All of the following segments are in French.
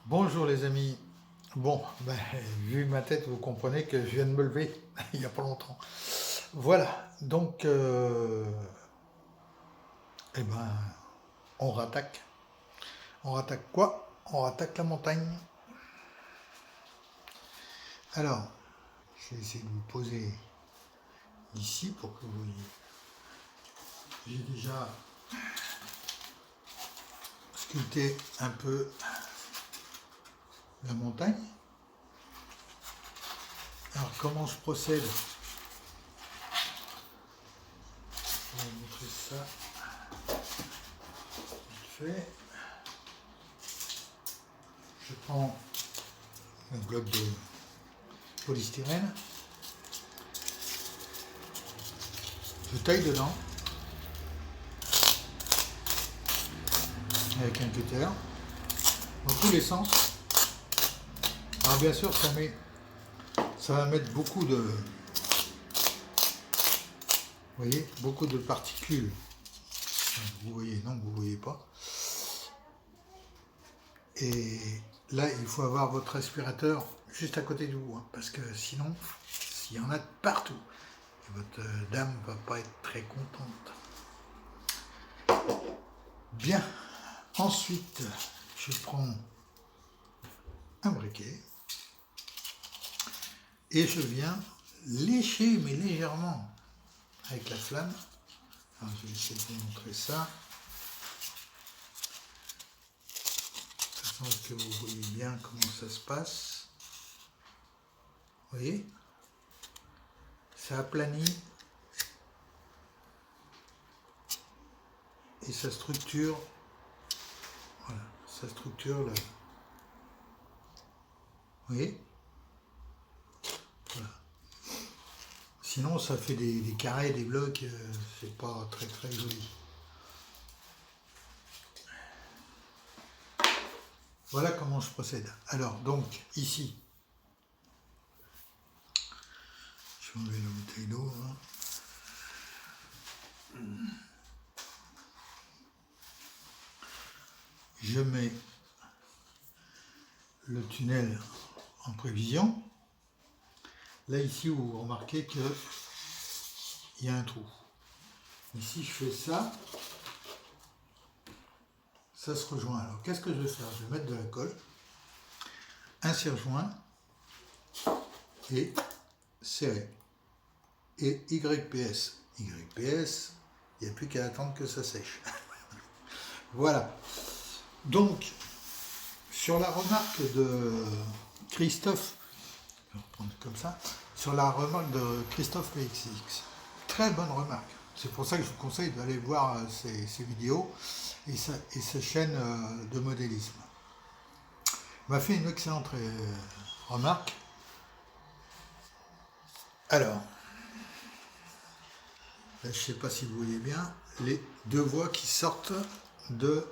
Bonjour les amis. Bon, vu ma tête, vous comprenez que je viens de me lever il n'y a pas longtemps. Voilà, donc, eh ben, on rattaque. On rattaque quoi? On rattaque la montagne. Alors, je vais essayer de vous poser ici pour que vous voyez. J'ai déjà sculpté un peu la montagne. Alors, comment je procède? Je vais vous montrer ça. Vite fait. Je prends un bloc de polystyrène. Je taille dedans avec un cutter dans tous les sens. Alors bien sûr, ça va mettre beaucoup de, vous voyez, beaucoup de particules. Vous voyez, non, vous voyez pas. Et là, il faut avoir votre aspirateur juste à côté de vous, hein, parce que sinon, s'il y en a de partout, votre dame va pas être très contente. Bien. Ensuite, je prends un briquet et je viens lécher, mais légèrement, avec la flamme. Alors, je vais essayer de vous montrer ça. De façon à ce que vous voyez bien comment ça se passe. Vous voyez? Ça aplanit et ça structure. Voilà, ça structure le. Vous voyez? Voilà. Sinon, ça fait des carrés, des blocs, c'est pas très très joli. Voilà comment je procède. Alors, donc, ici, je vais enlever la bouteille d'eau. Je mets le tunnel en prévision. Là, ici, vous remarquez qu'il y a un trou. Ici, je fais ça. Ça se rejoint. Alors, qu'est-ce que je vais faire? Je vais mettre de la colle, un serre-joint et serrer. Et YPS. YPS, il n'y a plus qu'à attendre que ça sèche. Voilà. Donc, sur la remarque de Christophe, je vais reprendre comme ça, sur la remarque de Christophe PXX, très bonne remarque. C'est pour ça que je vous conseille d'aller voir ses vidéos et sa chaîne de modélisme. Il m'a fait une excellente remarque. Alors, là, je ne sais pas si vous voyez bien, les deux voies qui sortent de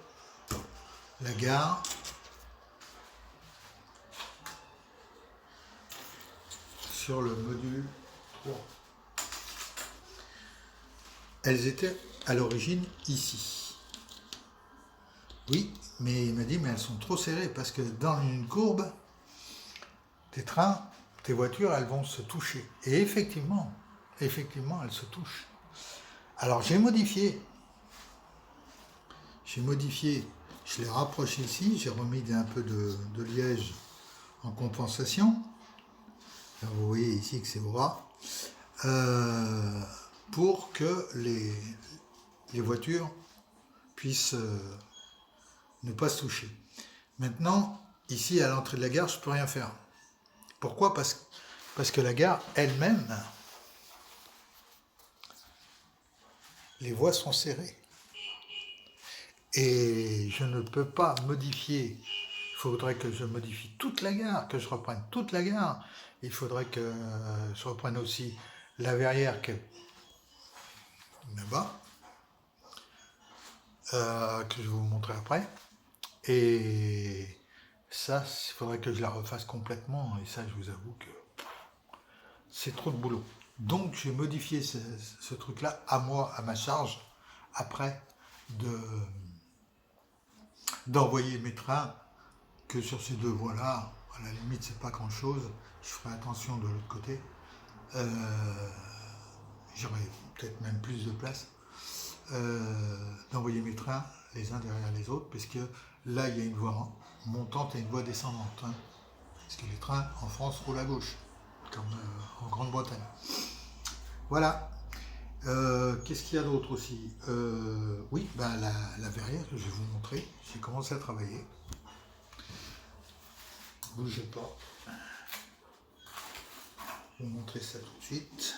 la gare. Sur le module 3. Elles étaient à l'origine ici. Oui, mais il m'a dit, mais elles sont trop serrées parce que dans une courbe, tes trains, tes voitures, elles vont se toucher. Et effectivement, elles se touchent. Alors j'ai modifié, je l'ai rapproché ici, j'ai remis un peu de liège en compensation. Alors, vous voyez ici que c'est bras. Pour que les voitures puissent ne pas se toucher. Maintenant, ici à l'entrée de la gare, je ne peux rien faire. Pourquoi? Parce que la gare elle-même, les voies sont serrées. Et je ne peux pas modifier. Il faudrait que je modifie toute la gare, que je reprenne toute la gare. Il faudrait que je reprenne aussi la verrière qui est là-bas, que je vais vous montrer après. Et ça, il faudrait que je la refasse complètement. Et ça, je vous avoue que c'est trop de boulot. Donc, j'ai modifié ce truc-là à moi, à ma charge, après d'envoyer mes trains que sur ces deux voies-là, à la limite, c'est pas grand-chose. Je ferai attention de l'autre côté. J'aurai peut-être même plus de place d'envoyer mes trains les uns derrière les autres, parce que là, il y a une voie montante et une voie descendante. Hein, parce que les trains en France roulent à gauche, comme en Grande-Bretagne. Voilà. Qu'est-ce qu'il y a d'autre aussi? Oui, ben la verrière que je vais vous montrer. J'ai commencé à travailler. Bougez pas. Je vais vous montrer ça tout de suite.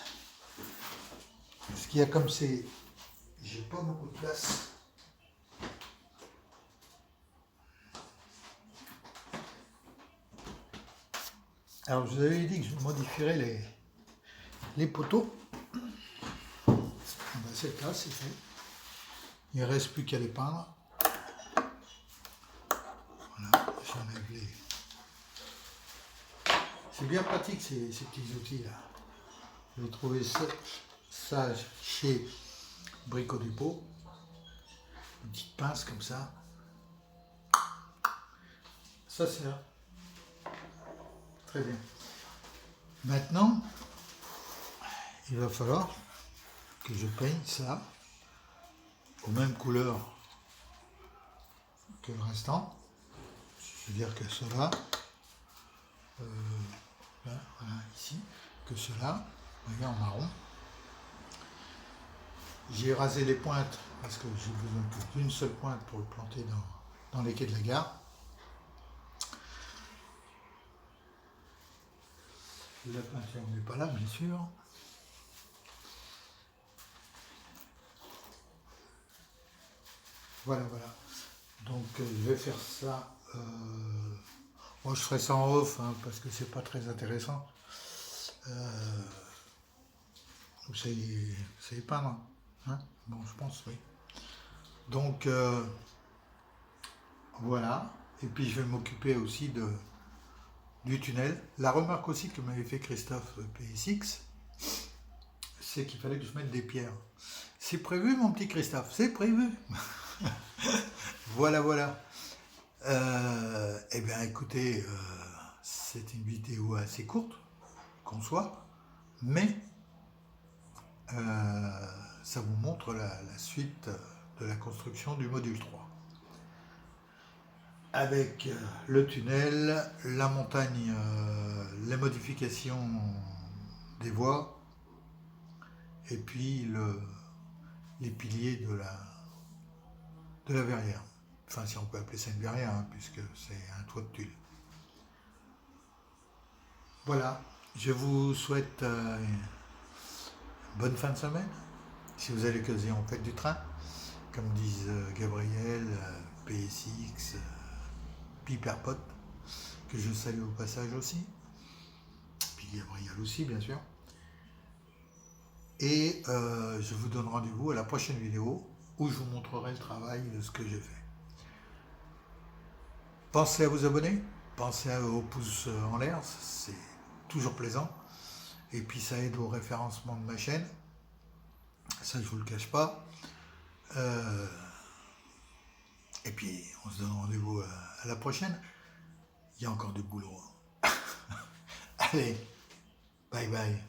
Ce qu'il y a comme c'est, j'ai pas beaucoup de place. Alors je vous avais dit que je modifierais les poteaux. Ben, c'est le cas, c'est fait. Il ne reste plus qu'à les peindre. Voilà, j'enlève les. C'est bien pratique ces petits outils là. J'ai trouvé ça chez Brico Dépôt. Une petite pince comme ça. Ça c'est là. Très bien. Maintenant, il va falloir que je peigne ça aux mêmes couleurs que le restant. C'est-à-dire que cela, là, voilà, ici, que cela, vous voyez, en marron. J'ai rasé les pointes parce que j'ai besoin d'une seule pointe pour le planter dans les quais de la gare. La peinture n'est pas là, bien sûr. Voilà, voilà. Donc je vais faire ça. Moi, je ferai ça en off hein, parce que c'est pas très intéressant. Vous savez peindre, hein? Bon, je pense, oui. Donc voilà. Et puis je vais m'occuper aussi du tunnel. La remarque aussi que m'avait fait Christophe PSX, c'est qu'il fallait que je mette des pierres. C'est prévu, mon petit Christophe, c'est prévu. Voilà, voilà. Eh bien, écoutez, c'est une vidéo assez courte, qu'on soit, mais ça vous montre la suite de la construction du module 3. Avec le tunnel, la montagne, les modifications des voies, et puis les piliers de la verrière. Enfin, si on peut appeler ça une verrière, hein, puisque c'est un toit de tulle. Voilà, je vous souhaite une bonne fin de semaine. Si vous avez l'occasion, faites du train, comme disent Gabriel, PSX, Piperpot, que je salue au passage aussi, puis Gabriel aussi, bien sûr. Et je vous donne rendez-vous à la prochaine vidéo où je vous montrerai le travail de ce que j'ai fait. Pensez à vous abonner, pensez au pouce en l'air, c'est toujours plaisant. Et puis ça aide au référencement de ma chaîne. Ça, je ne vous le cache pas. Et puis, on se donne rendez-vous à la prochaine. Il y a encore du boulot. Allez, bye bye.